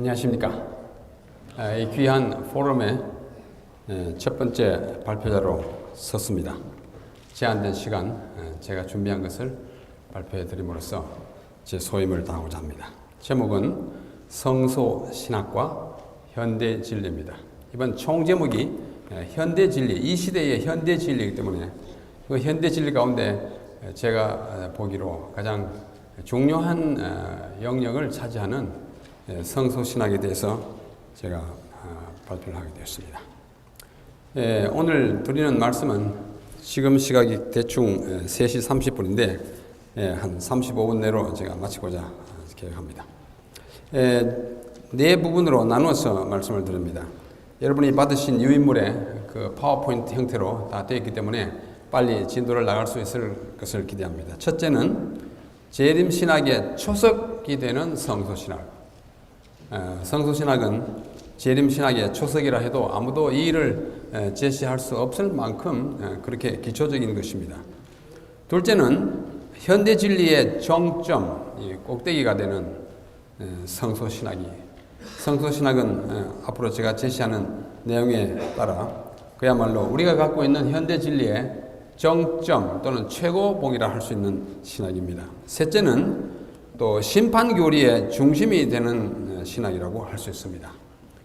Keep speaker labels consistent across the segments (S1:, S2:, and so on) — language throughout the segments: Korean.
S1: 안녕하십니까. 이 귀한 포럼의 첫 번째 발표자로 섰습니다. 제한된 시간 제가 준비한 것을 발표해 드림으로써 제 소임을 다하고자 합니다. 제목은 성소신학과 현대진리입니다. 이번 총제목이 현대진리, 이 시대의 현대진리이기 때문에 그 현대진리 가운데 제가 보기로 가장 중요한 영역을 차지하는 성소신학에 대해서 제가 발표를 하게 되었습니다. 오늘 드리는 말씀은 지금 시각이 대충 3시 30분인데 한 35분 내로 제가 마치고자 계획합니다. 네 부분으로 나누어서 말씀을 드립니다. 여러분이 받으신 유인물에 그 파워포인트 형태로 다 되어 있기 때문에 빨리 진도를 나갈 수 있을 것을 기대합니다. 첫째는 재림신학의 초석이 되는 성소신학. 성소신학은 재림신학의 초석이라 해도 아무도 이 일을 제시할 수 없을 만큼 그렇게 기초적인 것입니다. 둘째는 현대진리의 정점, 꼭대기가 되는 성소신학이에요. 성소신학은 앞으로 제가 제시하는 내용에 따라 그야말로 우리가 갖고 있는 현대진리의 정점 또는 최고봉이라 할 수 있는 신학입니다. 셋째는 또 심판교리의 중심이 되는 신학이라고 할 수 있습니다.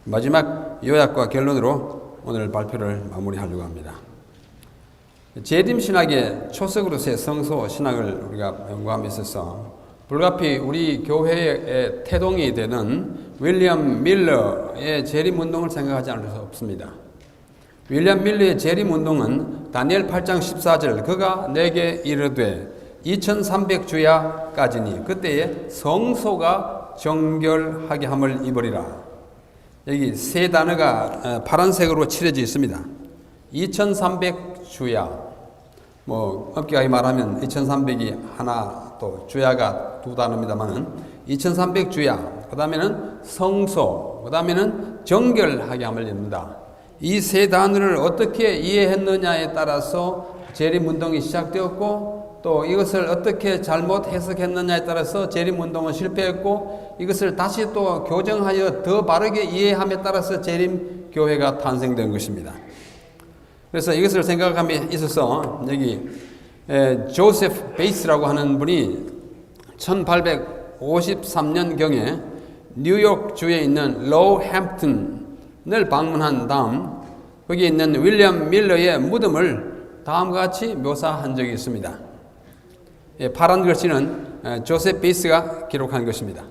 S1: 마지막 요약과 결론으로 오늘 발표를 마무리하려고 합니다. 재림신학의 초석으로서의 성소신학을 우리가 연구함에 있어서 불가피 우리 교회의 태동이 되는 윌리엄 밀러의 재림운동을 생각하지 않을 수 없습니다. 윌리엄 밀러의 재림운동은 다니엘 8장 14절 그가 내게 이르되 2300주야까지니 그때에 성소가 정결하게 함을 입으리라. 여기 세 단어가 파란색으로 칠해져 있습니다. 2300주야. 엄격하게 말하면 2300이 하나, 또 주야가 두 단어입니다만은 2300주야. 그 다음에는 성소. 그 다음에는 정결하게 함을 입는다. 이 세 단어를 어떻게 이해했느냐에 따라서 재림운동이 시작되었고 또 이것을 어떻게 잘못 해석했느냐에 따라서 재림운동은 실패했고 이것을 다시 또 교정하여 더 바르게 이해함에 따라서 재림교회가 탄생된 것입니다. 그래서 이것을 생각함에 있어서 여기 조세프 베이스라고 하는 분이 1853년경에 뉴욕주에 있는 로우햄튼을 방문한 다음 거기에 있는 윌리엄 밀러의 무덤을 다음과 같이 묘사한 적이 있습니다. 파란 글씨는 조세프 베이스가 기록한 것입니다.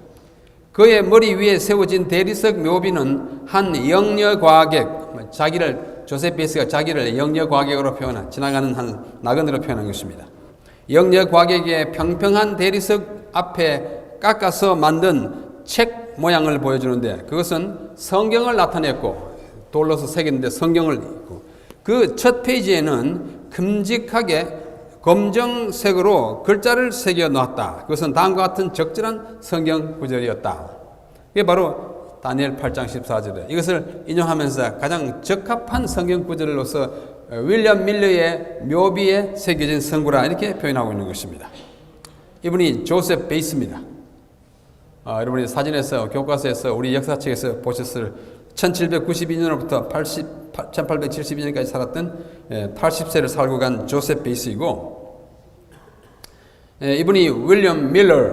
S1: 그의 머리 위에 세워진 대리석 묘비는 한 영려과객, 조세프 베이스가 자기를 영려과객으로 표현한, 지나가는 한 나그네로 표현한 것입니다. 영려과객의 평평한 대리석 앞에 깎아서 만든 책 모양을 보여주는데 그것은 성경을 나타냈고 돌로서 새겼는데 성경을 있고 그 첫 페이지에는 큼직하게 검정색으로 글자를 새겨 놓았다. 그것은 다음과 같은 적절한 성경 구절이었다. 이게 바로 다니엘 8장 14절에 이것을 인용하면서 가장 적합한 성경 구절로서 윌리엄 밀러의 묘비에 새겨진 성구라 이렇게 표현하고 있는 것입니다. 이분이 조세프 베이스입니다. 여러분이 사진에서 교과서에서 우리 역사책에서 보셨을 1792년부터 1872년까지 살았던 80세를 살고 간 조세프 베이스이고 이분이 윌리엄 밀러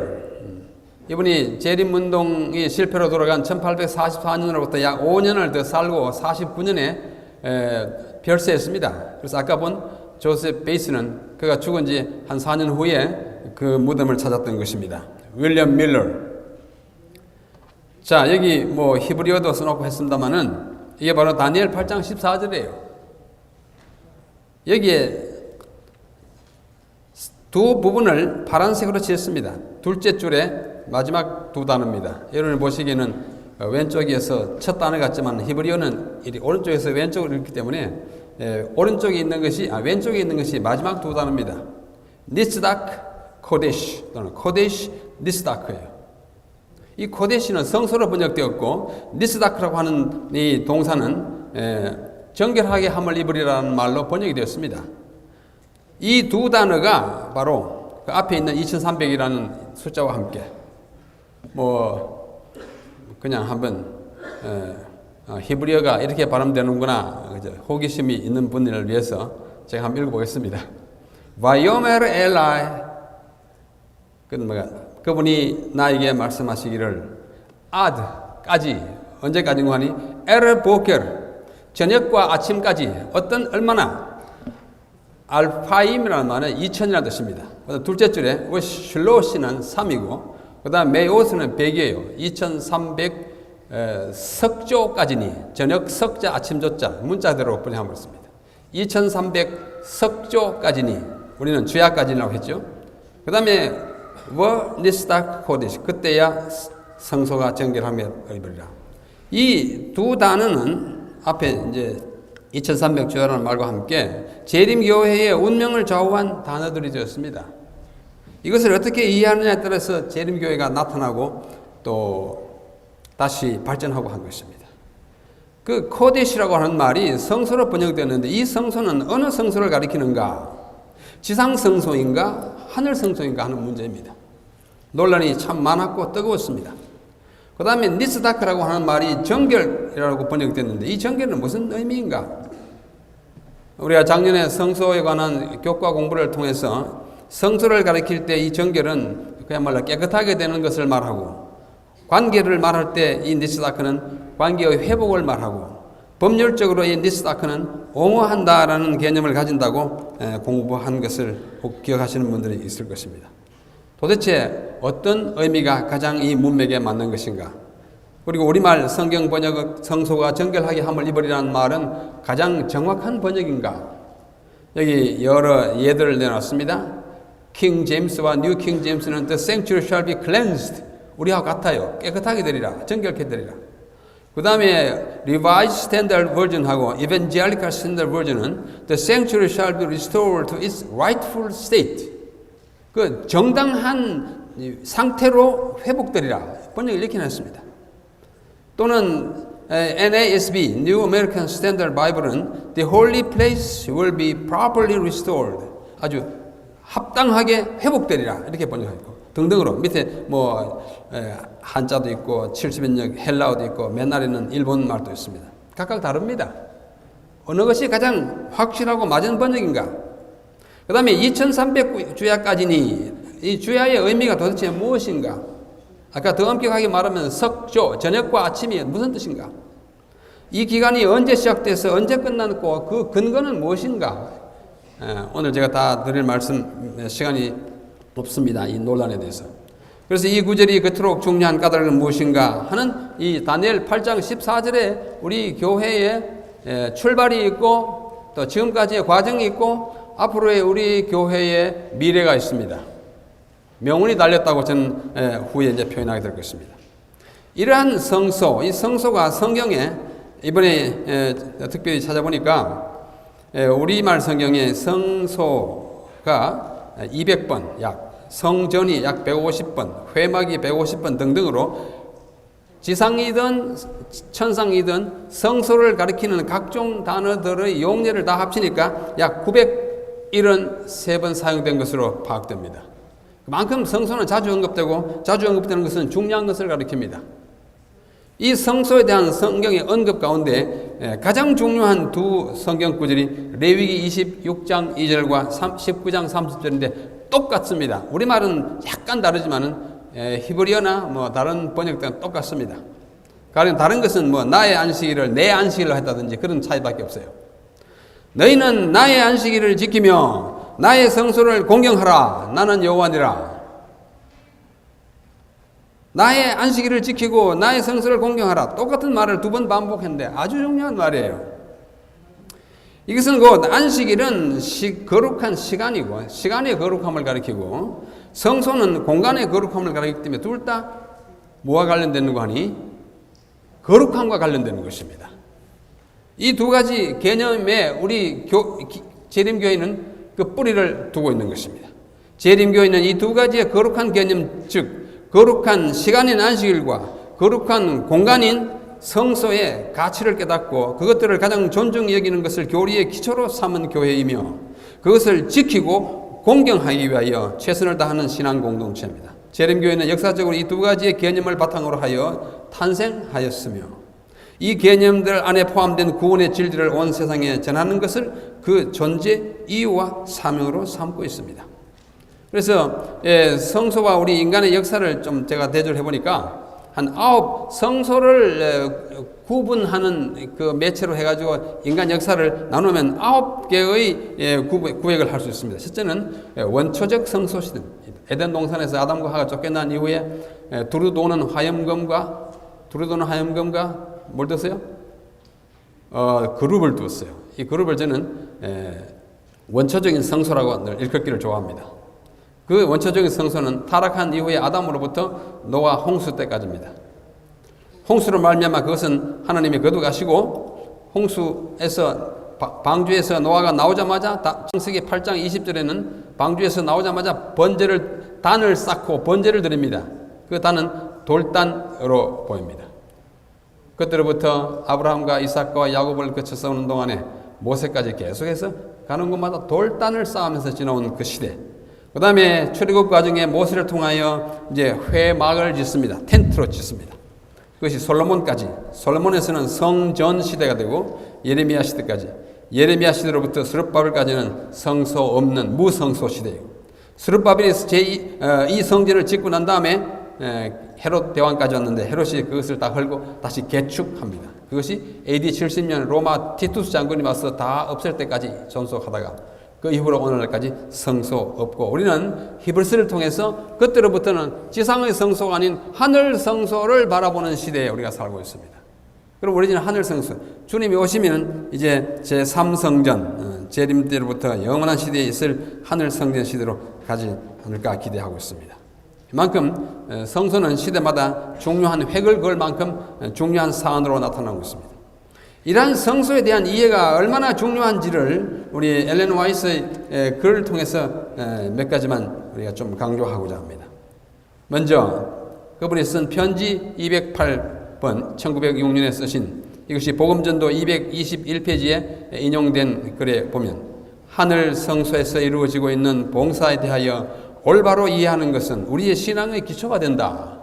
S1: 이분이 재림운동이 실패로 돌아간 1844년으로부터 약 5년을 더 살고 49년에 별세했습니다. 그래서 아까 본 조세프 베이스는 그가 죽은 지 한 4년 후에 그 무덤을 찾았던 것입니다. 윌리엄 밀러. 자, 여기 히브리어도 써놓고 했습니다만은 이게 바로 다니엘 8장 14절이에요. 여기에 두 부분을 파란색으로 칠했습니다. 둘째 줄에 마지막 두 단어입니다. 여러분이 보시기에는 왼쪽에서 첫 단어 같지만 히브리어는 오른쪽에서 왼쪽으로 읽기 때문에 왼쪽에 있는 것이 마지막 두 단어입니다. 니스닥 코데시 또는 코데시 니스다크예요. 이 코데시는 성소로 번역되었고 니스다크라고 하는 이 동사는 정결하게 함을 입으리라는 말로 번역이 되었습니다. 이 두 단어가 바로 그 앞에 있는 2300이라는 숫자와 함께 그냥 한번 히브리어가 이렇게 발음되는구나 호기심이 있는 분들을 위해서 제가 한번 읽어보겠습니다. 와요메르 엘라이, 그분이 나에게 말씀하시기를 아드까지, 언제까지인가 하니 에르 보켈, 저녁과 아침까지, 어떤 얼마나, 알파임이라는 말은 2000이라는 뜻입니다. 둘째 줄에 슐롯이는 3이고 그 다음 메오스는 100이에요. 2300 석조까지니, 저녁 석자 아침 조자 문자대로 번역하고 있습니다. 2300 석조까지니, 우리는 주야까지라고 했죠. 그 다음에 니스닥 코디시, 그때야 성소가 정결함에 이르리라. 이 두 단어는 앞에 이제 2300 주야라는 말과 함께 재림교회의 운명을 좌우한 단어들이 되었습니다. 이것을 어떻게 이해하느냐에 따라서 재림교회가 나타나고 또 다시 발전하고 한 것입니다. 그 코데시라고 하는 말이 성소로 번역되었는데 이 성소는 어느 성소를 가리키는가? 지상 성소인가? 하늘 성소인가 하는 문제입니다. 논란이 참 많았고 뜨거웠습니다. 그 다음에 니스다크라고 하는 말이 정결이라고 번역됐는데 이 정결은 무슨 의미인가? 우리가 작년에 성소에 관한 교과 공부를 통해서 성소를 가리킬 때 이 정결은 그야말로 깨끗하게 되는 것을 말하고, 관계를 말할 때 이 니스다크는 관계의 회복을 말하고, 법률적으로 이 니스다크는 옹호한다라는 개념을 가진다고 공부한 것을 기억하시는 분들이 있을 것입니다. 도대체 어떤 의미가 가장 이 문맥에 맞는 것인가? 그리고 우리말 성경 번역 성소가 정결하게 함을 입으리라는 말은 가장 정확한 번역인가? 여기 여러 예들을 내놨습니다. 킹 제임스와 뉴 킹 제임스는 The sanctuary shall be cleansed, 우리하고 같아요. 깨끗하게 되리라, 정결케 되리라. 그 다음에 Revised Standard Version하고 Evangelical Standard Version은 The sanctuary shall be restored to its rightful state, 그 정당한 상태로 회복되리라 번역을 이렇게 했습니다. 또는 NASB New American Standard Bible은 The holy place will be properly restored, 아주 합당하게 회복되리라 이렇게 번역하고 등등으로 밑에 한자도 있고 70인역 헬라어도 있고 맨날에는 일본 말도 있습니다. 각각 다릅니다. 어느 것이 가장 확실하고 맞은 번역인가? 그 다음에 2300 주야까지니, 이 주야의 의미가 도대체 무엇인가? 아까 더 엄격하게 말하면 석조, 저녁과 아침이 무슨 뜻인가? 이 기간이 언제 시작돼서 언제 끝났고 그 근거는 무엇인가? 오늘 제가 다 드릴 말씀 시간이 없습니다. 이 논란에 대해서. 그래서 이 구절이 그토록 중요한 까닭은 무엇인가 하는 이 다니엘 8장 14절에 우리 교회의 출발이 있고 또 지금까지의 과정이 있고 앞으로의 우리 교회의 미래가 있습니다. 명운이 달렸다고 저는 후에 이제 표현하게 될 것입니다. 이러한 성소, 이 성소가 성경에 이번에 특별히 찾아보니까 우리말 성경에 성소가 200번, 약 성전이 약 150번, 회막이 150번 등등으로 지상이든 천상이든 성소를 가리키는 각종 단어들의 용례를 다 합치니까 약 973번 사용된 것으로 파악됩니다. 그만큼 성소는 자주 언급되고 자주 언급되는 것은 중요한 것을 가리킵니다. 이 성소에 대한 성경의 언급 가운데 가장 중요한 두 성경 구절이 레위기 26장 2절과 19장 30절인데 똑같습니다. 우리말은 약간 다르지만은 히브리어나 다른 번역들은 똑같습니다. 다른 것은 나의 안식일을 내 안식일로 했다든지 그런 차이밖에 없어요. 너희는 나의 안식일을 지키며 나의 성소를 공경하라. 나는 여호와니라. 나의 안식일을 지키고 나의 성소를 공경하라. 똑같은 말을 두 번 반복했는데 아주 중요한 말이에요. 이것은 곧 안식일은 거룩한 시간이고 시간의 거룩함을 가리키고 성소는 공간의 거룩함을 가리키기 때문에 둘 다 뭐와 관련되는 거 하니? 거룩함과 관련되는 것입니다. 이 두 가지 개념에 우리 재림교회는 그 뿌리를 두고 있는 것입니다. 재림교회는 이 두 가지의 거룩한 개념, 즉 거룩한 시간인 안식일과 거룩한 공간인 성소의 가치를 깨닫고 그것들을 가장 존중히 여기는 것을 교리의 기초로 삼은 교회이며 그것을 지키고 공경하기 위하여 최선을 다하는 신앙 공동체입니다. 재림교회는 역사적으로 이 두 가지의 개념을 바탕으로 하여 탄생하였으며 이 개념들 안에 포함된 구원의 진리를 온 세상에 전하는 것을 그 존재 이유와 사명으로 삼고 있습니다. 그래서 성소와 우리 인간의 역사를 좀 제가 대조를 해보니까 한 9 성소를 구분하는 그 매체로 해가지고 인간 역사를 나누면 9개의 구획을 할 수 있습니다. 첫째는 원초적 성소 시대. 에덴 동산에서 아담과 하와가 쫓겨난 이후에 두루 도는 화염검과 뭘 뒀어요? 그룹을 두었어요. 이 그룹을 저는 원초적인 성소라고 늘 일컫기를 좋아합니다. 그 원초적인 성소는 타락한 이후에 아담으로부터 노아 홍수 때까지입니다. 홍수로 말미암아 그것은 하나님이 거두가시고 홍수에서 방주에서 노아가 나오자마자 창세기 8장 20절에는 방주에서 나오자마자 단을 쌓고 번제를 드립니다. 그 단은 돌단으로 보입니다. 그때로부터 아브라함과 이삭과 야곱을 거쳐서 오는 동안에 모세까지 계속해서 가는 곳마다 돌단을 쌓으면서 지나온 그 시대. 그 다음에 출애굽 과정에 모세를 통하여 이제 회막을 짓습니다. 텐트로 짓습니다. 그것이 솔로몬에서는 성전 시대가 되고 예레미야 시대까지, 예레미야 시대로부터 스룹바벨까지는 성소 없는 무성소 시대이고, 스룹바벨이 이 성전을 짓고 난 다음에 헤롯 대왕까지 왔는데 헤롯이 그것을 다 헐고 다시 개축합니다. 그것이 AD 70년 로마 티투스 장군이 와서 다 없앨 때까지 존속하다가 그 이후로 오늘날까지 성소 없고, 우리는 히브리서를 통해서 그때로부터는 지상의 성소가 아닌 하늘 성소를 바라보는 시대에 우리가 살고 있습니다. 그럼 우리는 하늘 성소, 주님이 오시면 이제 제3성전, 재림 때로부터 영원한 시대에 있을 하늘 성전 시대로 가지 않을까 기대하고 있습니다. 그만큼 성소는 시대마다 중요한 획을 그을 만큼 중요한 사안으로 나타나고 있습니다. 이러한 성소에 대한 이해가 얼마나 중요한지를 우리 엘렌 화이트의 글을 통해서 몇 가지만 우리가 좀 강조하고자 합니다. 먼저 그분이 쓴 편지 208번 1906년에 쓰신 이것이 복음전도 221페이지에 인용된 글에 보면, 하늘 성소에서 이루어지고 있는 봉사에 대하여 올바로 이해하는 것은 우리의 신앙의 기초가 된다.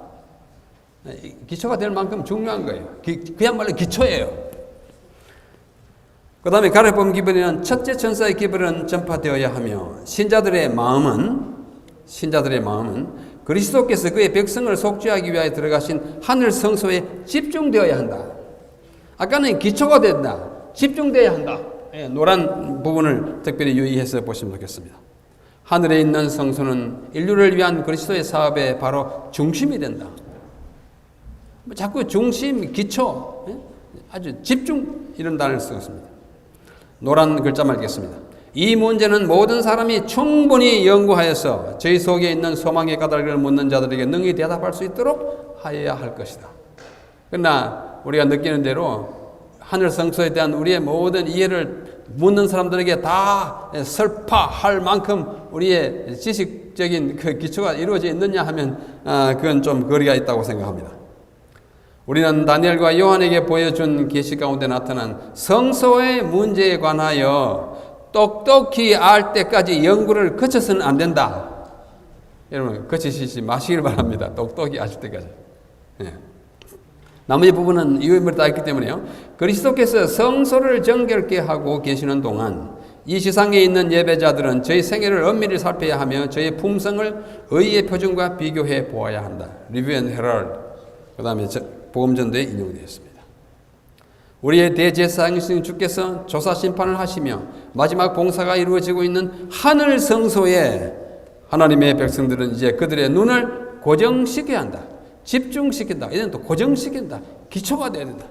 S1: 기초가 될 만큼 중요한 거예요. 그야말로 기초예요. 그 다음에 가르폰 기별에는 첫째 천사의 기별은 전파되어야 하며 신자들의 마음은 그리스도께서 그의 백성을 속죄하기 위하여 들어가신 하늘 성소에 집중되어야 한다. 아까는 기초가 된다, 집중되어야 한다. 노란 부분을 특별히 유의해서 보시면 좋겠습니다. 하늘에 있는 성소는 인류를 위한 그리스도의 사업의 바로 중심이 된다. 자꾸 중심, 기초, 아주 집중, 이런 단어를 쓰겠습니다. 노란 글자만 읽겠습니다. 이 문제는 모든 사람이 충분히 연구하여서 저희 속에 있는 소망의 까닭을 묻는 자들에게 능히 대답할 수 있도록 하여야 할 것이다. 그러나 우리가 느끼는 대로 하늘 성소에 대한 우리의 모든 이해를 묻는 사람들에게 다 설파할 만큼 우리의 지식적인 그 기초가 이루어져 있느냐 하면 그건 좀 거리가 있다고 생각합니다. 우리는 다니엘과 요한에게 보여준 계시 가운데 나타난 성소의 문제에 관하여 똑똑히 알 때까지 연구를 거쳐서는 안 된다. 여러분, 거치시지 마시길 바랍니다. 똑똑히 아실 때까지. 나머지 부분은 이유인물이 다 있기 때문에요. 그리스도께서 성소를 정결케 하고 계시는 동안 이 세상에 있는 예배자들은 저희 생애를 엄밀히 살펴야 하며 저희 품성을 의의 표준과 비교해 보아야 한다. 리뷰 앤 헤럴드. 그 다음에 복음전도에 인용되어 있습니다. 우리의 대제사장이신 주께서 조사 심판을 하시며 마지막 봉사가 이루어지고 있는 하늘 성소에 하나님의 백성들은 이제 그들의 눈을 고정시켜야 한다. 집중시킨다. 이제는 또 고정시킨다. 기초가 돼야 된다.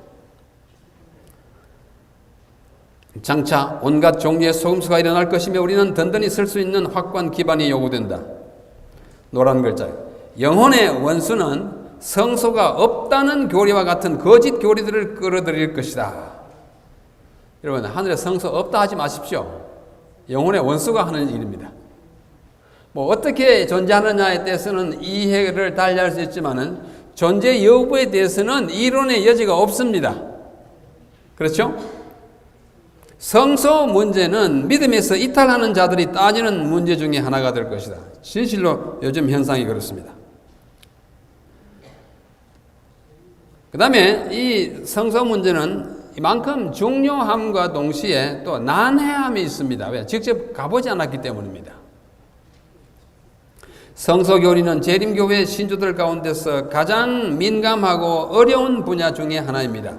S1: 장차 온갖 종류의 속임수가 일어날 것이며 우리는 든든히 설 수 있는 확고한 기반이 요구된다. 노란 글자. 영혼의 원수는 성소가 없다는 교리와 같은 거짓 교리들을 끌어들일 것이다. 여러분, 하늘에 성소 없다 하지 마십시오. 영혼의 원수가 하는 일입니다. 뭐 어떻게 존재하느냐에 대해서는 이해를 달리할 수 있지만은 존재 여부에 대해서는 이론의 여지가 없습니다. 그렇죠? 성소 문제는 믿음에서 이탈하는 자들이 따지는 문제 중에 하나가 될 것이다. 진실로 요즘 현상이 그렇습니다. 그 다음에 이 성소 문제는 이만큼 중요함과 동시에 또 난해함이 있습니다. 왜? 직접 가보지 않았기 때문입니다. 성소교리는 재림교회 신조들 가운데서 가장 민감하고 어려운 분야 중에 하나입니다.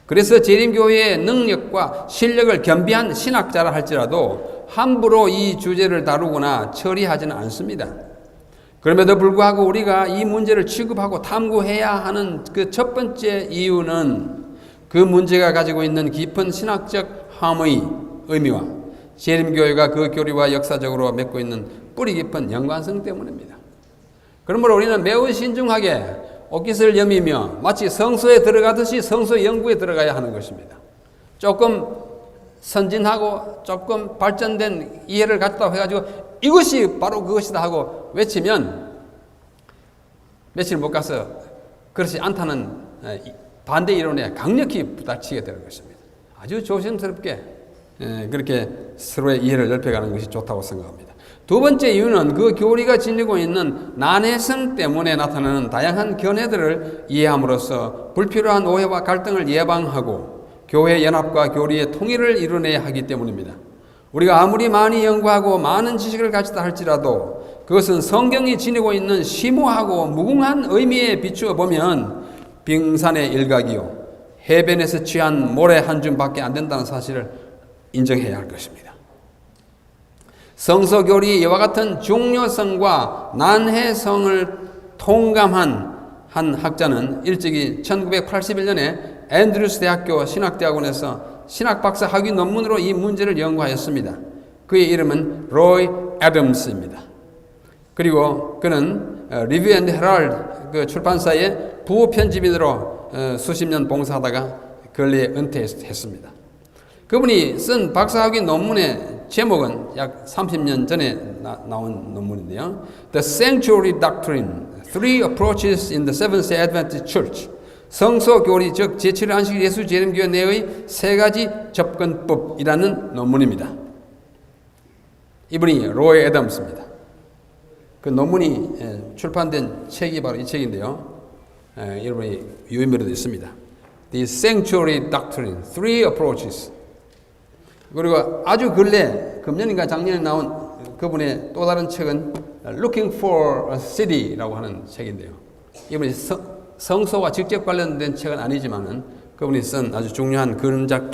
S1: 그래서 재림교회의 능력과 실력을 겸비한 신학자라 할지라도 함부로 이 주제를 다루거나 처리하지는 않습니다. 그럼에도 불구하고 우리가 이 문제를 취급하고 탐구해야 하는 그 첫 번째 이유는 그 문제가 가지고 있는 깊은 신학적 함의 의미와 재림교회가 그 교리와 역사적으로 맺고 있는 뿌리 깊은 연관성 때문입니다. 그러므로 우리는 매우 신중하게 옷깃을 여미며 마치 성소에 들어가듯이 성소 연구에 들어가야 하는 것입니다. 조금 선진하고 조금 발전된 이해를 갖다 해가지고 이것이 바로 그것이다 하고 외치면 며칠 못 가서 그렇지 않다는 반대 이론에 강력히 부닥치게 되는 것입니다. 아주 조심스럽게 그렇게 서로의 이해를 넓혀가는 것이 좋다고 생각합니다. 두 번째 이유는 그 교리가 지니고 있는 난해성 때문에 나타나는 다양한 견해들을 이해함으로써 불필요한 오해와 갈등을 예방하고 교회 연합과 교리의 통일을 이뤄내야 하기 때문입니다. 우리가 아무리 많이 연구하고 많은 지식을 가지다 할지라도 그것은 성경이 지니고 있는 심오하고 무궁한 의미에 비추어 보면 빙산의 일각이요 해변에서 취한 모래 한 줌밖에 안 된다는 사실을 인정해야 할 것입니다. 성서교리 이와 같은 중요성과 난해성을 통감한 한 학자는 일찍이 1981년에 앤드루스 대학교 신학대학원에서 신학박사 학위 논문으로 이 문제를 연구하였습니다. 그의 이름은 로이 애덤스입니다. 그리고 그는 리뷰 앤드 헤럴드 그 출판사의 부편집인으로 수십 년 봉사하다가 근래에 은퇴했습니다. 그분이 쓴 박사학위 논문의 제목은 약 30년 전에 나온 논문인데요. The Sanctuary Doctrine, Three Approaches in the Seventh-day Adventist Church. 성소교리 즉 제7일 안식 예수 재림교회 내의 세 가지 접근법이라는 논문입니다. 이분이 로이 애덤스입니다. 그 논문이 출판된 책이 바로 이 책인데요. 여러분이 유의미로도 있습니다. The Sanctuary Doctrine, Three Approaches. 그리고 아주 근래 금년인가 작년에 나온 그분의 또 다른 책은 Looking for a City라고 하는 책인데요. 이분이 성소와 직접 관련된 책은 아니지만은 그분이 쓴 아주 중요한 근작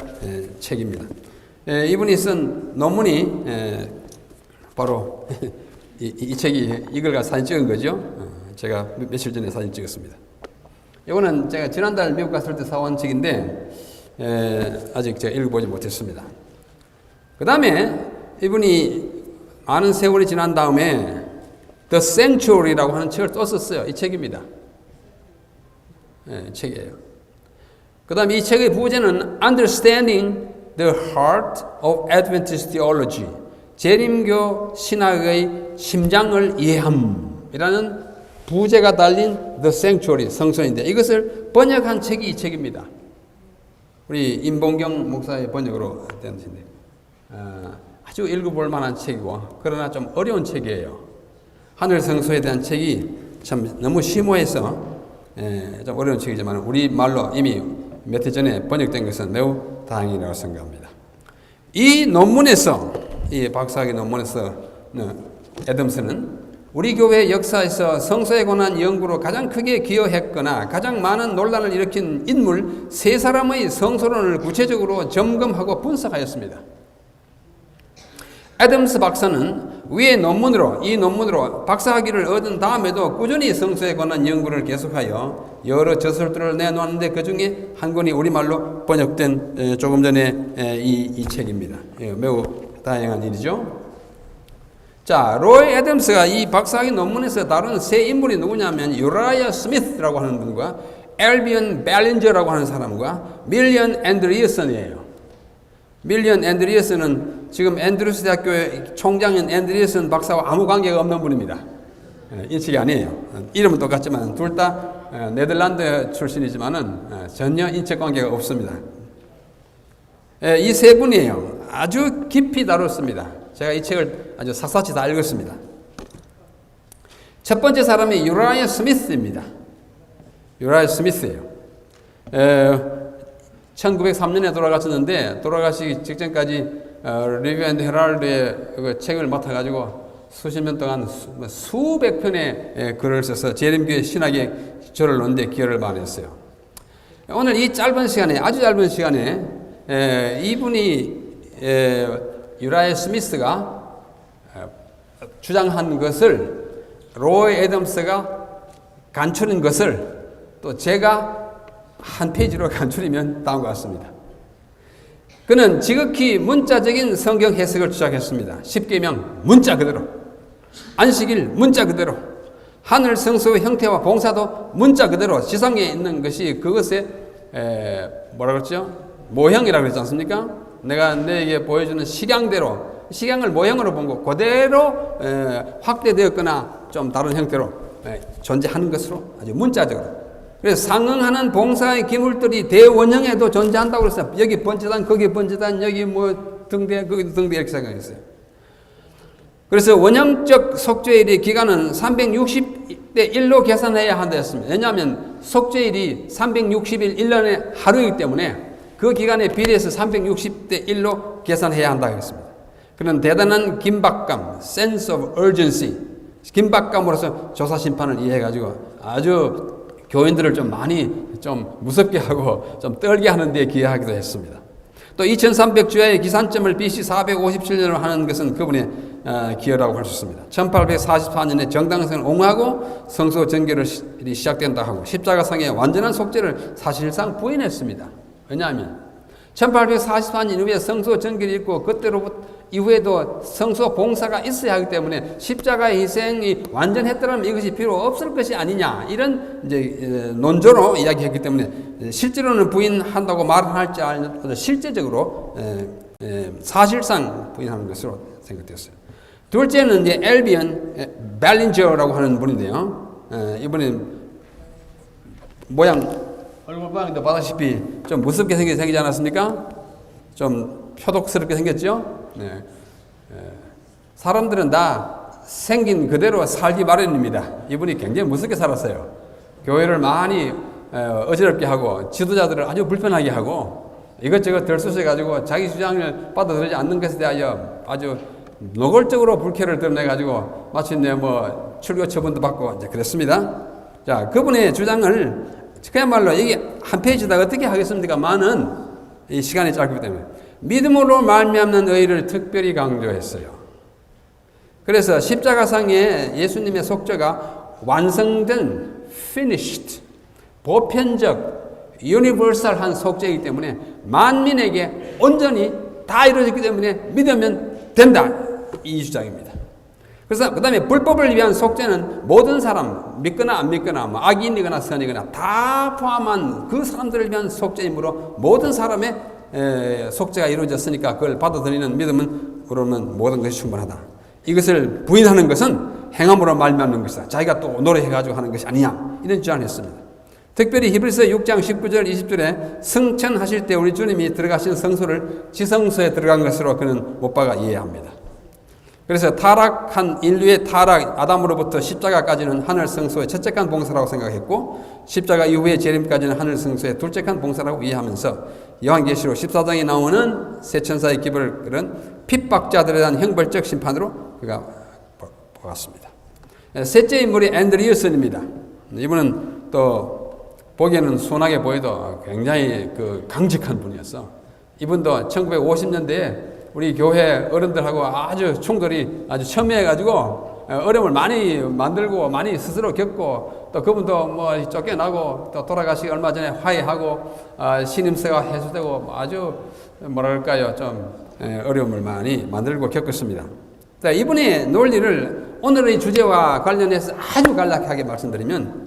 S1: 책입니다. 이분이 쓴 논문이 바로 이 책이 이걸 가지고 사진 찍은 거죠. 제가 며칠 전에 사진 찍었습니다. 이거는 제가 지난달 미국 갔을 때 사온 책인데 아직 제가 읽어보지 못했습니다. 그 다음에 이분이 많은 세월이 지난 다음에 The Sanctuary라고 하는 책을 또 썼어요. 이 책입니다. 책이에요. 그 다음에 이 책의 부제는 Understanding the Heart of Adventist Theology. 재림교 신학의 심장을 이해함이라는 부제가 달린 The Sanctuary 성소인데 이것을 번역한 책이 이 책입니다. 우리 임봉경 목사의 번역으로 된 책인데 아주 읽어볼 만한 책이고 그러나 좀 어려운 책이에요. 하늘 성소에 대한 책이 참 너무 심오해서 좀 어려운 책이지만 우리 말로 이미 몇 해 전에 번역된 것은 매우 다행이라고 생각합니다. 이 논문에서 이 박사학위 논문에서 애덤스는 우리 교회 역사에서 성소에 관한 연구로 가장 크게 기여했거나 가장 많은 논란을 일으킨 인물 세 사람의 성소론을 구체적으로 점검하고 분석하였습니다. 애덤스 박사는 이 논문으로 박사학위를 얻은 다음에도 꾸준히 성소에 관한 연구를 계속하여 여러 저술들을 내놓았는데 그 중에 한 권이 우리말로 번역된 조금 전에 이 책입니다. 매우 다양한 일이죠. 자, 로이 애덤스가 이 박사학위 논문에서 다룬 세 인물이 누구냐면 유라이아 스미스라고 하는 분과 엘비언 벨린저라고 하는 사람과 밀리언 앤드리어슨이에요. 밀리언 앤드리어슨은 지금 앤드루스 대학교의 총장인 앤드리어슨 박사와 아무 관계가 없는 분입니다. 인식이 아니에요. 이름은 똑같지만 둘 다 네덜란드 출신이지만은 전혀 인척 관계가 없습니다. 이 세 분이에요. 아주 깊이 다뤘습니다. 제가 이 책을 아주 샅샅이 다 읽었습니다. 첫 번째 사람이 유라이아 스미스입니다. 유라이아 스미스예요. 1903년에 돌아가셨는데 돌아가시기 직전까지 리뷰 앤드 헤럴드의 그 책을 맡아가지고 수십 년 동안 수백 편의 글을 써서 재림교회 신학의 저를 넣는데 기여를 많이 했어요. 오늘 이 짧은 시간에, 아주 짧은 시간에 이분이 유라의 스미스가 주장한 것을 로이 애덤스가 간추린 것을 또 제가 한 페이지로 간추리면 다음과 같습니다. 그는 지극히 문자적인 성경 해석을 주장했습니다. 십계명 문자 그대로, 안식일 문자 그대로, 하늘 성소의 형태와 봉사도 문자 그대로 지상에 있는 것이 그것의 뭐라 그랬죠? 모형이라고 그랬지 않습니까? 내가 너에게 보여주는 식양대로, 식양을 모형으로 본 거 그대로 확대되었거나 좀 다른 형태로 존재하는 것으로 아주 문자적으로. 그래서 상응하는 봉사의 기물들이 대원형에도 존재한다고 그랬어요. 여기 번제단, 거기 번제단, 여기 뭐 등대, 거기도 등대 이렇게 생각했어요. 그래서 원형적 속죄일의 기간은 360대 1로 계산해야 한다 했습니다. 왜냐하면 속죄일이 360일 1년에 하루이기 때문에 그 기간에 비례해서 360대 1로 계산해야 한다 했습니다. 그런 대단한 긴박감, sense of urgency, 긴박감으로서 조사심판을 이해해가지고 아주 교인들을 좀 많이 좀 무섭게 하고 좀 떨게 하는 데 기여하기도 했습니다. 또 2300주야의 기산점을 BC 457년으로 하는 것은 그분의 기여라고 할 수 있습니다. 1844년에 정당성을 옹호하고 성소 정결이 시작된다 하고 십자가상의 완전한 속죄를 사실상 부인했습니다. 왜냐하면 1844년 이후에 성소 정결이 있고 그때로부터 이후에도 성소 봉사가 있어야 하기 때문에 십자가의 희생이 완전했더라면 이것이 필요 없을 것이 아니냐 이런 이제 논조로 이야기했기 때문에 실제로는 부인한다고 말을 할지 알지도 실제적으로 사실상 부인하는 것으로 생각되었어요. 둘째는 이제 엘비언 벨린저라고 하는 분인데요. 이분은 모양 얼굴 모양도 보다시피 좀 무섭게 생기지 않았습니까? 좀 표독스럽게 생겼죠? 네. 사람들은 다 생긴 그대로 살기 마련입니다. 이분이 굉장히 무섭게 살았어요. 교회를 많이 어지럽게 하고 지도자들을 아주 불편하게 하고 이것저것 들쑤셔가지고 자기 주장을 받아들이지 않는 것에 대하여 아주 노골적으로 불쾌를 드러내가지고 마침내 뭐 출교 처분도 받고 이제 그랬습니다. 자, 그분의 주장을 그야말로 이게 한 페이지다 어떻게 하겠습니까? 많은 이 시간이 짧기 때문에 믿음으로 말미암는 의를 특별히 강조했어요. 그래서 십자가상에 예수님의 속죄가 완성된 finished 보편적 유니버설한 속죄이기 때문에 만민에게 온전히 다 이루어졌기 때문에 믿으면 된다 이 주장입니다. 그래서 그 다음에 불법을 위한 속죄는 모든 사람 믿거나 안 믿거나 뭐 악인이거나 선이거나 다 포함한 그 사람들을 위한 속죄이므로 모든 사람의 속죄가 이루어졌으니까 그걸 받아들이는 믿음은 그러면 모든 것이 충분하다. 이것을 부인하는 것은 행함으로 말미암는 것이다. 자기가 또 노력해가지고 하는 것이 아니냐 이런 주장을 했습니다. 특별히 히브리서 6장 19절 20절에 승천하실 때 우리 주님이 들어가신 성소를 지성소에 들어간 것으로 그는 못 박아 이해합니다. 그래서 타락한 인류의 타락 아담으로부터 십자가까지는 하늘 성소의 첫째 칸 봉사라고 생각했고 십자가 이후의 재림까지는 하늘 성소의 둘째 칸 봉사라고 이해하면서 요한계시록 14장에 나오는 세 천사의 기별은 핍박자들에 대한 형벌적 심판으로 그가 보았습니다. 셋째 인물이 앤드리우슨입니다. 이분은 또 보기에는 순하게 보여도 굉장히 강직한 분이었어. 이분도 1950년대에 우리 교회 어른들하고 아주 충돌이 아주 첨예해가지고 어려움을 많이 만들고 많이 스스로 겪고 또 그분도 뭐 쫓겨나고 또 돌아가시기 얼마 전에 화해하고 신임세가 해소되고 아주 뭐랄까요 좀 어려움을 많이 만들고 겪었습니다. 자, 이분의 논리를 오늘의 주제와 관련해서 아주 간략하게 말씀드리면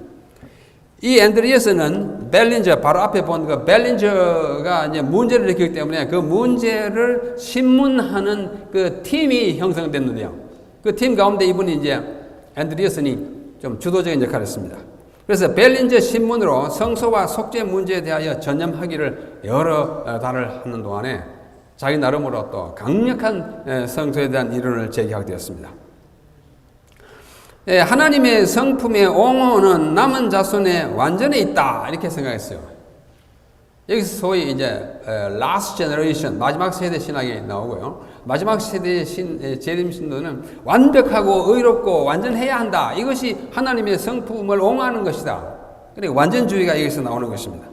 S1: 이 앤드리우스는 벨린저 바로 앞에 본 그 벨린저가 이제 문제를 일으키기 때문에 그 문제를 신문하는 그 팀이 형성됐는데요. 그 팀 가운데 이분이 이제 앤드리우슨이 좀 주도적인 역할을 했습니다. 그래서 벨린저 신문으로 성소와 속죄 문제에 대하여 전념하기를 여러 달을 하는 동안에 자기 나름으로 또 강력한 성소에 대한 이론을 제기하게 되었습니다. 하나님의 성품의 옹호는 남은 자손의 완전에 있다 이렇게 생각했어요. 여기서 소위 이제 last generation 마지막 세대 신학이 나오고요. 마지막 세대 재림 신도는 완벽하고 의롭고 완전해야 한다. 이것이 하나님의 성품을 옹호하는 것이다. 그러니까 완전주의가 여기서 나오는 것입니다.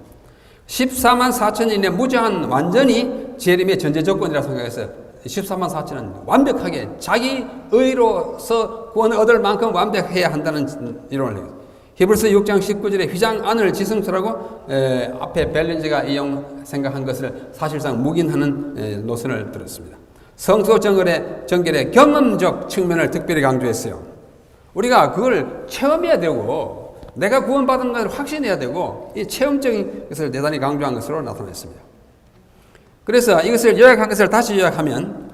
S1: 14만 4천인의 무제한 완전히 재림의 전제 조건이라고 생각해서 14만 4천은 완벽하게 자기 의로서 구원을 얻을 만큼 완벽해야 한다는 이론을 해요. 히브리서 6장 19절에 휘장 안을 지성소라고 앞에 벨린즈가 생각한 것을 사실상 묵인하는 노선을 들었습니다. 성소 정결의 경험적 측면을 특별히 강조했어요. 우리가 그걸 체험해야 되고 내가 구원받은 것을 확신해야 되고 이 체험적인 것을 대단히 강조한 것으로 나타났습니다. 그래서 이것을 요약한 것을 다시 요약하면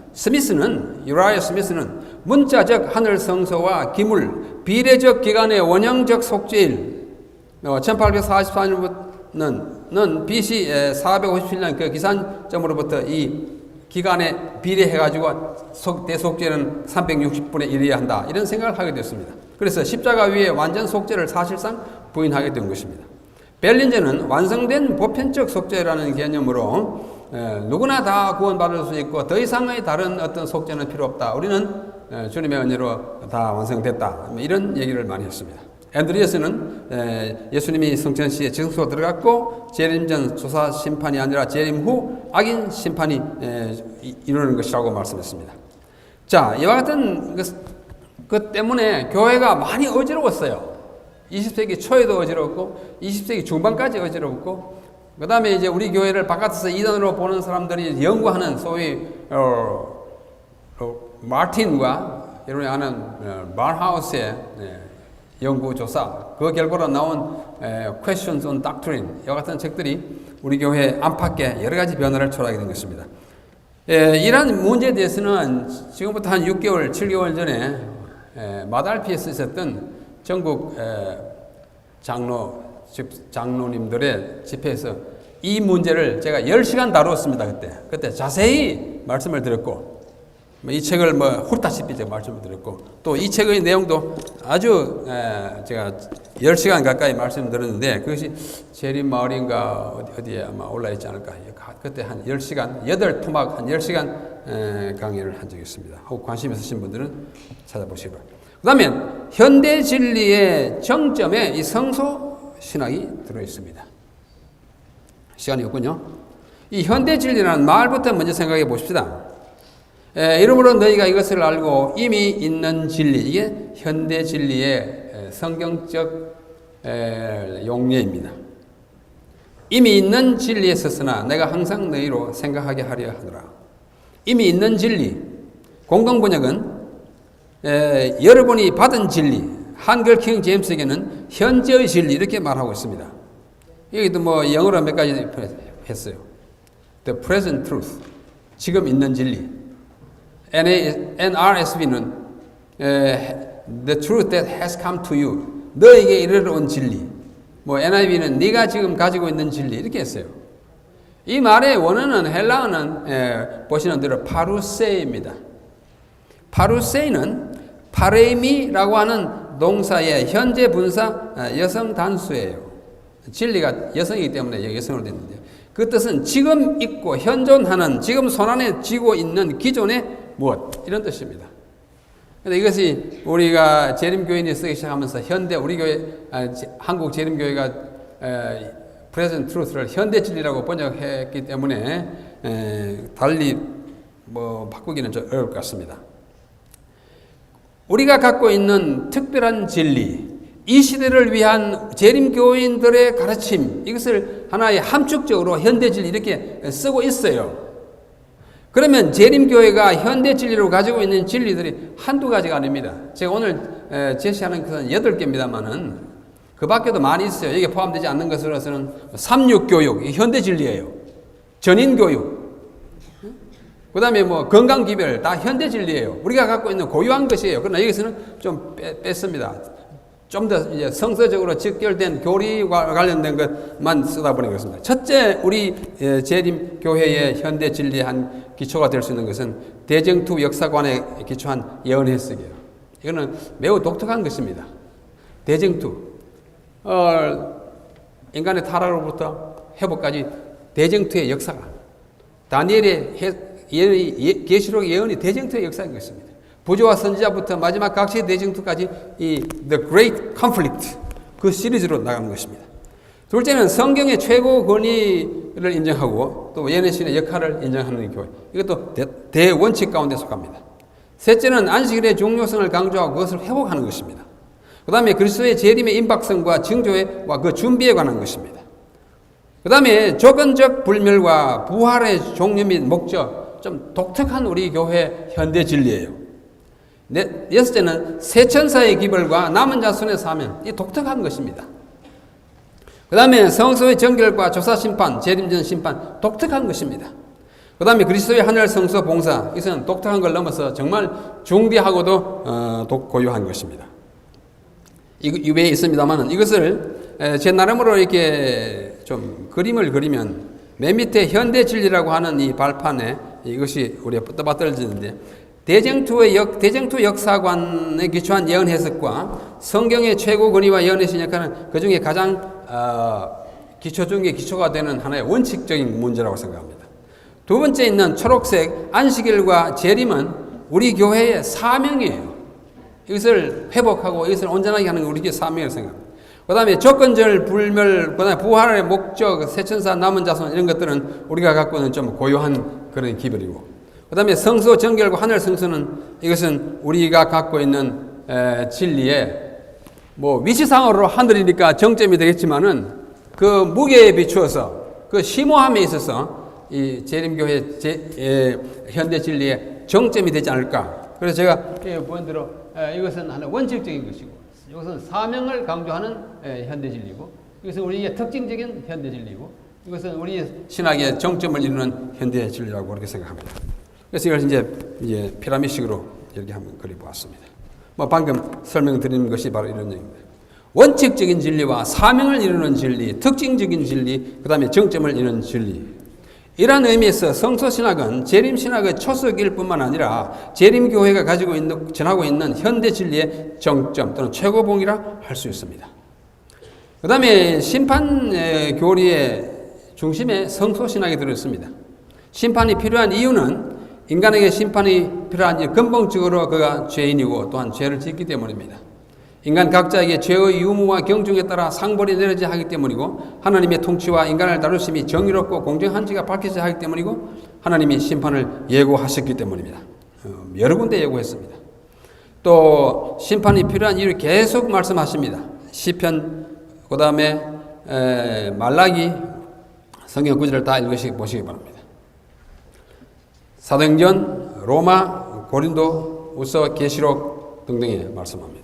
S1: 유라이아 스미스는 문자적 하늘 성소와 기물, 비례적 기간의 원형적 속죄일 1844년부터는 BC 457년 그 기산점으로부터 이 기간에 비례해가지고 대속죄는 360분의 1이어야 한다. 이런 생각을 하게 됐습니다. 그래서 십자가 위에 완전 속죄를 사실상 부인하게 된 것입니다. 벨린저는 완성된 보편적 속죄라는 개념으로 누구나 다 구원받을 수 있고 더 이상의 다른 어떤 속죄는 필요 없다. 우리는 주님의 은혜로 다 완성됐다. 이런 얘기를 많이 했습니다. 앤드리어스는 예수님이 성천시에 지성소로 들어갔고 재림 전 조사 심판이 아니라 재림 후 악인 심판이 이루는 것이라고 말씀했습니다. 자, 이와 같은 것 때문에 교회가 많이 어지러웠어요. 20세기 초에도 어지럽고 20세기 중반까지 어지럽고 그 다음에 이제 우리 교회를 바깥에서 이단으로 보는 사람들이 연구하는 소위 마틴과 여러분이 아는 말하우스의 연구조사 그 결과로 나온 Questions on Doctrine 이와 같은 책들이 우리 교회 안팎에 여러 가지 변화를 초래하게 된 것입니다. 이러한 문제에 대해서는 지금부터 한 6개월, 7개월 전에 마달피에서 있었던 전국 장로님들의 집회에서 이 문제를 제가 10시간 다루었습니다. 그때 자세히 말씀을 드렸고 이 책을 훑다시피 제가 말씀을 드렸고 또 이 책의 내용도 아주 제가 10시간 가까이 말씀드렸는데 그것이 재림마을인가 어디에 아마 올라있지 않을까. 그때 한 10시간 8토막 한 10시간 강의를 한 적이 있습니다. 혹 관심 있으신 분들은 찾아보시기 바랍니다. 그 다음에 현대 진리의 정점에 이 성소 신학이 들어있습니다. 시간이 없군요. 이 현대 진리라는 말부터 먼저 생각해 봅시다. 이러므로 너희가 이것을 알고 이미 있는 진리, 이게 현대 진리의 성경적 용례입니다. 이미 있는 진리에 있었으나 내가 항상 너희로 생각하게 하려 하노라. 이미 있는 진리, 공동번역은 여러분이 받은 진리, 한글 킹 제임스에게는 현재의 진리 이렇게 말하고 있습니다. 여기도 영어로 몇 가지 했어요. The present truth, 지금 있는 진리. NRSV는 the truth that has come to you, 너에게 이르러 온 진리. NIV는 네가 지금 가지고 있는 진리 이렇게 했어요. 이 말의 원어는 헬라어는 보시는 대로 파루세이입니다. 파루세이는 파레미라고 하는 동사의 현재 분사 여성 단수예요. 진리가 여성이기 때문에 여성으로 됐는데요. 그 뜻은 지금 있고 현존하는, 지금 손안에 쥐고 있는 기존의 무엇, 이런 뜻입니다. 그런데 이것이 우리가 재림교인이 쓰기 시작하면서 현대 우리 교회 한국 재림교회가 present truth를 현대 진리라고 번역했기 때문에 달리 바꾸기는 좀 어려울 것 같습니다. 우리가 갖고 있는 특별한 진리, 이 시대를 위한 재림교인들의 가르침, 이것을 하나의 함축적으로 현대 진리 이렇게 쓰고 있어요. 그러면 재림교회가 현대 진리로 가지고 있는 진리들이 한두 가지가 아닙니다. 제가 오늘 제시하는 것은 8개입니다만은 그 밖에도 많이 있어요. 여기에 포함되지 않는 것으로서는 삼육교육, 현대 진리예요. 전인교육, 그 다음에 건강기별, 다 현대 진리예요. 우리가 갖고 있는 고유한 것이에요. 그러나 여기서는 좀 뺐습니다. 좀 더 이제 성서적으로 직결된 교리와 관련된 것만 쓰다 보니 그렇습니다. 첫째, 우리 재림교회의 현대 진리의 한 기초가 될 수 있는 것은 대쟁투 역사관에 기초한 예언 해석이에요. 이거는 매우 독특한 것입니다. 대쟁투, 인간의 타락으로부터 회복까지 대쟁투의 역사가 다니엘의 계시록 예언이 대쟁투의 역사인 것입니다. 부조와 선지자부터 마지막 각시의 대쟁투까지 이 The Great Conflict 그 시리즈로 나가는 것입니다. 둘째는 성경의 최고 권위를 인정하고 또 예언의 역할을 인정하는 교회. 이것도 대원칙 가운데 속합니다. 셋째는 안식일의 중요성을 강조하고 그것을 회복하는 것입니다. 그 다음에 그리스도의 재림의 임박성과 징조와 그 준비에 관한 것입니다. 그 다음에 조건적 불멸과 부활의 종류 및 목적, 좀 독특한 우리 교회 현대 진리예요. 여섯째는 새 천사의 기별과 남은 자손의 사명, 이 독특한 것입니다. 그 다음에 성소의 정결과 조사 심판, 재림전 심판, 독특한 것입니다. 그 다음에 그리스도의 하늘 성소 봉사, 이것은 독특한 걸 넘어서 정말 중대하고도 고유한 것입니다. 이 외에 있습니다만 이것을 제 나름으로 이렇게 좀 그림을 그리면 맨 밑에 현대 진리라고 하는 이 발판에 이것이 우리가 떠받들어지는데 대쟁투 역사관에 기초한 예언 해석과 성경의 최고 권위와 예언의 신약하는 그 중에 가장 기초 중에 기초가 되는 하나의 원칙적인 문제라고 생각합니다. 두 번째 있는 초록색 안식일과 재림은 우리 교회의 사명이에요. 이것을 회복하고 이것을 온전하게 하는 게 우리 교회의 사명이라고 생각합니다. 그 다음에 조건절 불멸, 그 다음에 부활의 목적, 새천사, 남은 자손 이런 것들은 우리가 갖고 있는 좀 고유한 그런 기별이고, 그 다음에 성소 정결과 하늘 성소는 이것은 우리가 갖고 있는 진리의 위치상으로 하늘이니까 정점이 되겠지만은 그 무게에 비추어서 그 심오함에 있어서 이 재림교회 현대 진리의 정점이 되지 않을까. 그래서 제가 본 대로 이것은 하나 원칙적인 것이고, 이것은 사명을 강조하는 현대 진리고, 이것은 우리의 특징적인 현대 진리고, 이것은 우리 신학의 정점을 이루는 현대 진리라고 그렇게 생각합니다. 그래서 이걸 이제 피라미드식으로 이렇게 한번 그려보았습니다. 방금 설명드린 것이 바로 이런 얘기입니다. 원칙적인 진리와 사명을 이루는 진리, 특징적인 진리, 그 다음에 정점을 이루는 진리. 이러한 의미에서 성소신학은 재림신학의 초석일 뿐만 아니라 재림교회가 전하고 있는 현대 진리의 정점 또는 최고봉이라 할 수 있습니다. 그 다음에 심판 교리의 중심에 성소신학이 들어있습니다. 심판이 필요한 이유는 인간에게 심판이 필요한 이유, 근본적으로 그가 죄인이고 또한 죄를 짓기 때문입니다. 인간 각자에게 죄의 유무와 경중에 따라 상벌이 내려져야 하기 때문이고, 하나님의 통치와 인간을 다루심이 정의롭고 공정한지가 밝혀져야 하기 때문이고, 하나님이 심판을 예고하셨기 때문입니다. 여러 군데 예고했습니다. 또 심판이 필요한 이유를 계속 말씀하십니다. 시편, 그 다음에 말라기, 성경 구절을 다 보시기 바랍니다. 사도행전, 로마, 고린도, 우서, 계시록 등등에 말씀합니다.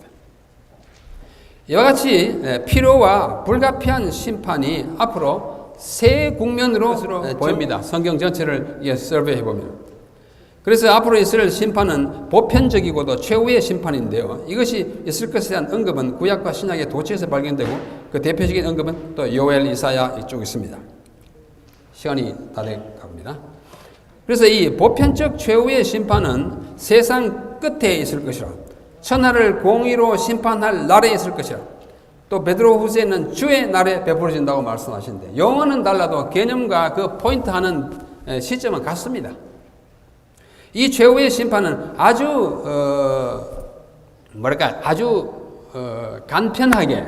S1: 이와 같이 필요와 불가피한 심판이 앞으로 세 국면으로 보입니다. 성경 전체를 서베이해 보면. 그래서 앞으로 있을 심판은 보편적이고도 최후의 심판인데요. 이것이 있을 것에 대한 언급은 구약과 신약의 도처에서 발견되고, 그 대표적인 언급은 또 요엘, 이사야 이쪽 있습니다. 시간이 다 돼갑니다. 그래서 이 보편적 최후의 심판은 세상 끝에 있을 것이라, 천하를 공의로 심판할 날에 있을 것이라, 또 베드로 후서에는 주의 날에 베풀어진다고 말씀하시는데, 용어는 달라도 개념과 그 포인트 하는 시점은 같습니다. 이 최후의 심판은 아주 간편하게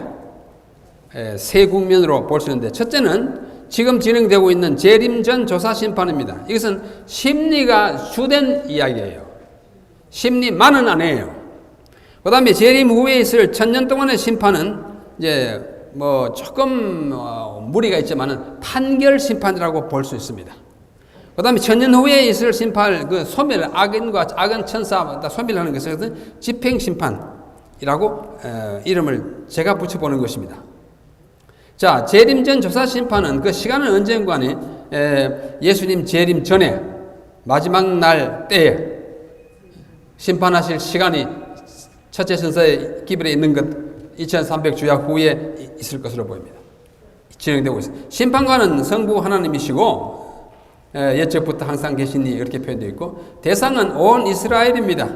S1: 세 국면으로 볼 수 있는데, 첫째는 지금 진행되고 있는 재림전 조사 심판입니다. 이것은 심리가 주된 이야기예요. 심리만은 아니에요. 그 다음에 재림 후에 있을 1000년 동안의 심판은 이제 조금 무리가 있지만은 판결 심판이라고 볼 수 있습니다. 그 다음에 1000년 후에 있을 심판, 그 소멸, 악은 천사 소멸하는 것은 집행 심판이라고 이름을 제가 붙여보는 것입니다. 자, 재림전 조사 심판은 그 시간은 언젠가에 예수님 재림 전에 마지막 날 때에 심판하실 시간이 첫째 천사의 기별에 있는 것 2300 주약 후에 있을 것으로 보입니다. 진행되고 있습니다. 심판관은 성부 하나님이시고 옛적부터 항상 계시니 이렇게 표현되어 있고, 대상은 온 이스라엘입니다.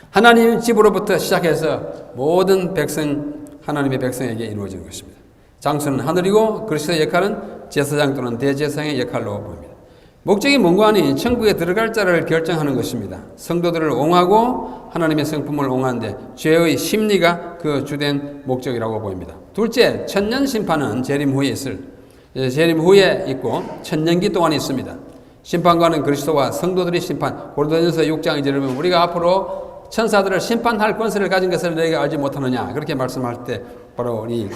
S1: 하나님 집으로부터 시작해서 모든 백성, 하나님의 백성에게 이루어지는 것입니다. 장소는 하늘이고 그리스도의 역할은 제사장 또는 대제사장의 역할로 보입니다. 목적이 뭔가 하니 천국에 들어갈 자를 결정하는 것입니다. 성도들을 옹하고 하나님의 성품을 옹하는데 죄의 심리가 그 주된 목적이라고 보입니다. 둘째, 천년 심판은 재림 후에 있고 천년기 동안 있습니다. 심판관은 그리스도와 성도들이 심판. 고린도전서 6장 2절을 보면 우리가 앞으로 천사들을 심판할 권세를 가진 것을 너희가 알지 못하느냐 그렇게 말씀할 때 바로 우리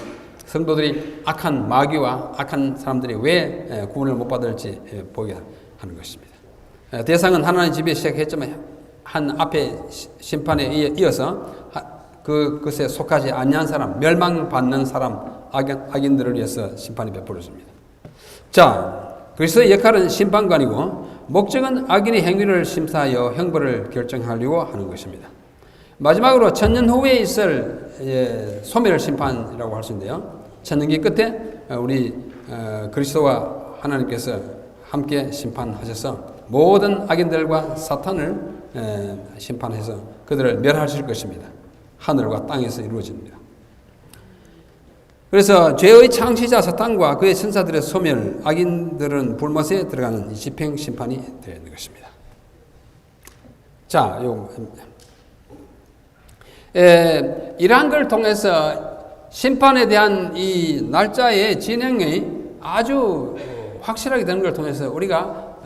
S1: 성도들이 악한 마귀와 악한 사람들이 왜 구원을 못 받을지 보게 하는 것입니다. 대상은 하나님 집에 시작했지만 한 앞에 심판에 이어서 그것에 속하지 아니한 사람, 멸망받는 사람, 악인들을 위해서 심판이 베풀어집니다. 자, 그리스도의 역할은 심판관이고 목적은 악인의 행위를 심사하여 형벌을 결정하려고 하는 것입니다. 마지막으로 천년 후에 있을 소멸 심판이라고 할 수 있는데요. 천년기 끝에 우리 그리스도와 하나님께서 함께 심판하셔서 모든 악인들과 사탄을 심판해서 그들을 멸하실 것입니다. 하늘과 땅에서 이루어집니다. 그래서 죄의 창시자 사탄과 그의 천사들의 소멸, 악인들은 불못에 들어가는 집행 심판이 되어 있는 것입니다. 자, 이러한 걸 통해서 심판에 대한 이 날짜의 진행이 아주 확실하게 되는 걸 통해서 우리가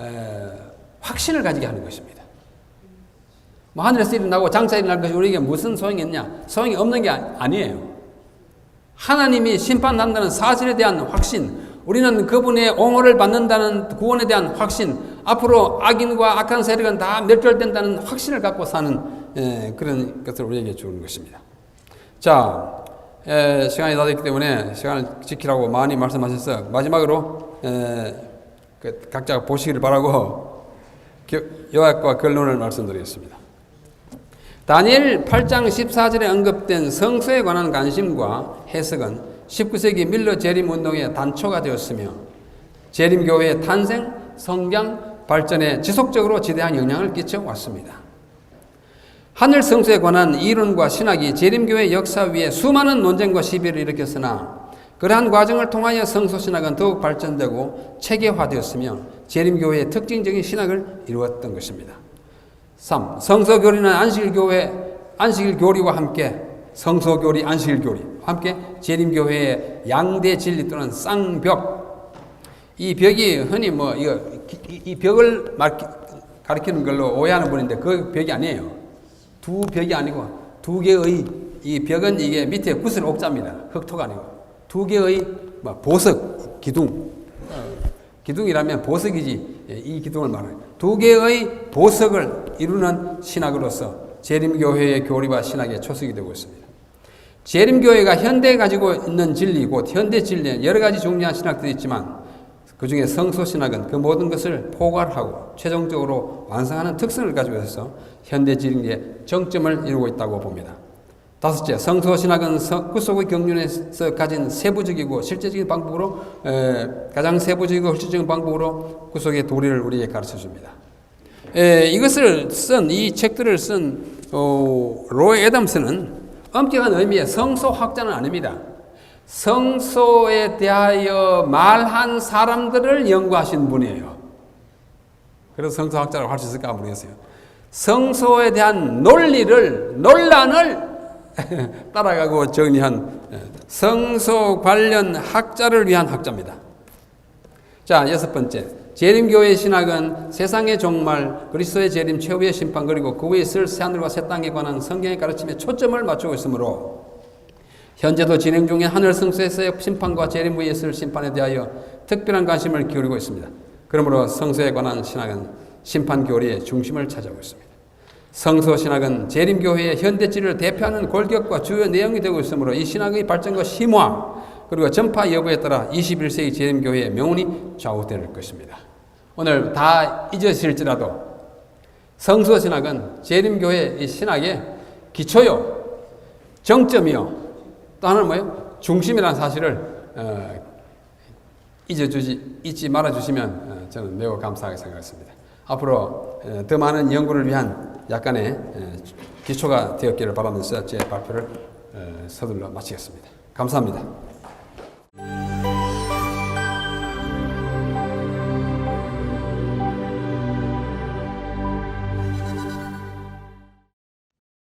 S1: 확신을 가지게 하는 것입니다. 뭐 하늘에서 일어나고 장차 일어날 것이 우리에게 무슨 소용이 있냐? 소용이 없는 게 아니에요. 하나님이 심판한다는 사실에 대한 확신, 우리는 그분의 옹호를 받는다는 구원에 대한 확신, 앞으로 악인과 악한 세력은 다 멸절된다는 확신을 갖고 사는 그런 것을 우리에게 주는 것입니다. 자, 시간이 다 됐기 때문에 시간을 지키라고 많이 말씀하셔서 마지막으로 각자 보시기를 바라고 요약과 결론을 말씀드리겠습니다. 다니엘 8장 14절에 언급된 성소에 관한 관심과 해석은 19세기 밀러 재림운동의 단초가 되었으며 재림교회의 탄생, 성장, 발전에 지속적으로 지대한 영향을 끼쳐왔습니다. 하늘 성소에 관한 이론과 신학이 재림교회 역사 위에 수많은 논쟁과 시비를 일으켰으나 그러한 과정을 통하여 성소신학은 더욱 발전되고 체계화되었으며 재림교회의 특징적인 신학을 이루었던 것입니다. 3. 성소교리는 안식일교리와 함께 성소교리, 안식일교리와 함께 재림교회의 양대 진리 또는 쌍벽, 이 벽이 흔히 이 벽을 가리키는 걸로 오해하는 분인데 그 벽이 아니에요. 두 벽이 아니고 두 개의 이 벽은 이게 밑에 구슬 옥자입니다. 흑토가 아니고 두 개의 보석, 기둥이라면 보석이지 이 기둥을 말해요. 두 개의 보석을 이루는 신학으로서 재림교회의 교리와 신학의 초석이 되고 있습니다. 재림교회가 현대에 가지고 있는 진리, 곧 현대 진리에 여러 가지 중요한 신학들이 있지만 그 중에 성소신학은 그 모든 것을 포괄하고 최종적으로 완성하는 특성을 가지고 있어서 현대 진리의 정점을 이루고 있다고 봅니다. 다섯째, 성소신학은 구속의 경륜에서 가진 세부적이고 실제적인 방법으로 가장 세부적이고 실질적인 방법으로 구속의 도리를 우리에게 가르쳐줍니다. 이것을 이 책들을 쓴 로이 애덤스는 엄격한 의미의 성소학자는 아닙니다. 성소에 대하여 말한 사람들을 연구하신 분이에요. 그래서 성소학자라고 할 수 있을까 모르겠어요. 성소에 대한 논란을 따라가고 정리한 성소 관련 학자를 위한 학자입니다. 자, 여섯 번째, 재림교회 신학은 세상의 종말, 그리스도의 재림, 최후의 심판, 그리고 그 후에 있을 새하늘과 새 땅에 관한 성경의 가르침에 초점을 맞추고 있으므로 현재도 진행 중인 하늘 성소에서의 심판과 재림 후에 있을 심판에 대하여 특별한 관심을 기울이고 있습니다. 그러므로 성소에 관한 신학은 심판 교리의 중심을 차지하고 있습니다. 성소 신학은 재림교회의 현대지를 대표하는 골격과 주요 내용이 되고 있으므로 이 신학의 발전과 심화 그리고 전파 여부에 따라 21세기 재림교회의 명운이 좌우될 것입니다. 오늘 다 잊으실지라도 성소 신학은 재림교회 이 신학의 기초요, 정점이요, 또 하나는 뭐예요? 중심이라는 사실을 잊지 말아주시면 저는 매우 감사하게 생각했습니다. 앞으로 더 많은 연구를 위한 약간의 기초가 되었기를 바라면서 제 발표를 서둘러 마치겠습니다. 감사합니다.